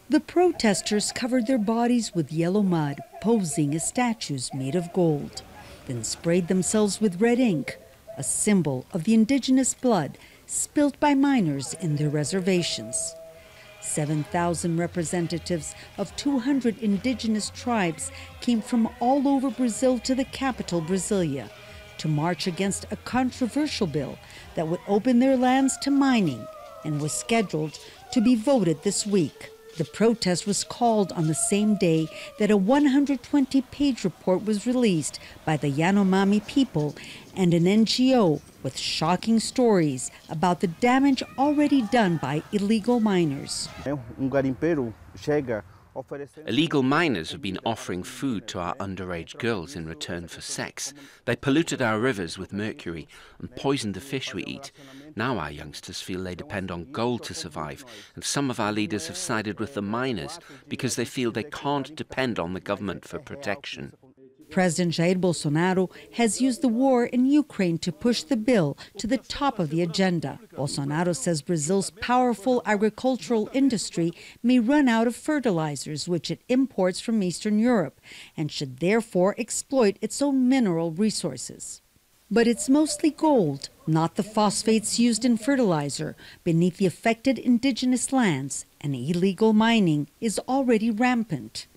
The protesters covered their bodies with yellow mud, posing as statues made of gold, then sprayed themselves with red ink, a symbol of the indigenous blood spilt by miners in their reservations. 7,000 representatives of 200 indigenous tribes came from all over Brazil to the capital, Brasilia, to march against a controversial bill that would open their lands to mining and was scheduled to be voted this week. The protest was called on the same day that a 120-page report was released by the Yanomami people and an NGO with shocking stories about the damage already done by illegal miners. Illegal miners have been offering food to our underage girls in return for sex. They polluted our rivers with mercury and poisoned the fish we eat. Now our youngsters feel they depend on gold to survive, and some of our leaders have sided with the miners because they feel they can't depend on the government for protection. President Jair Bolsonaro has used the war in Ukraine to push the bill to the top of the agenda. Bolsonaro says Brazil's powerful agricultural industry may run out of fertilizers, which it imports from Eastern Europe, and should therefore exploit its own mineral resources. But it's mostly gold, not the phosphates used in fertilizer, beneath the affected indigenous lands, and illegal mining is already rampant.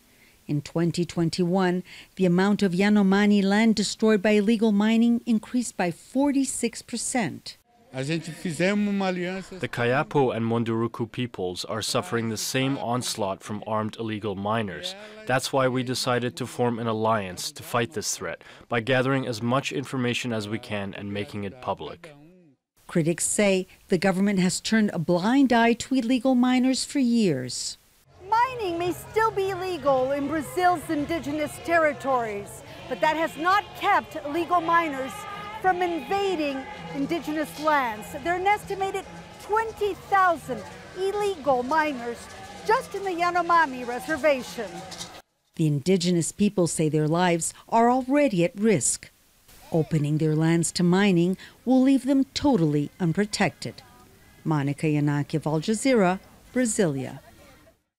In 2021, the amount of Yanomami land destroyed by illegal mining increased by 46%. The Kayapo and Munduruku peoples are suffering the same onslaught from armed illegal miners. That's why we decided to form an alliance to fight this threat by gathering as much information as we can and making it public. Critics say the government has turned a blind eye to illegal miners for years. Mining may still be legal in Brazil's indigenous territories, but that has not kept illegal miners from invading indigenous lands. There are an estimated 20,000 illegal miners just in the Yanomami reservation. The indigenous people say their lives are already at risk. Opening their lands to mining will leave them totally unprotected. Monica Yanakiew, Jazeera, Brasilia.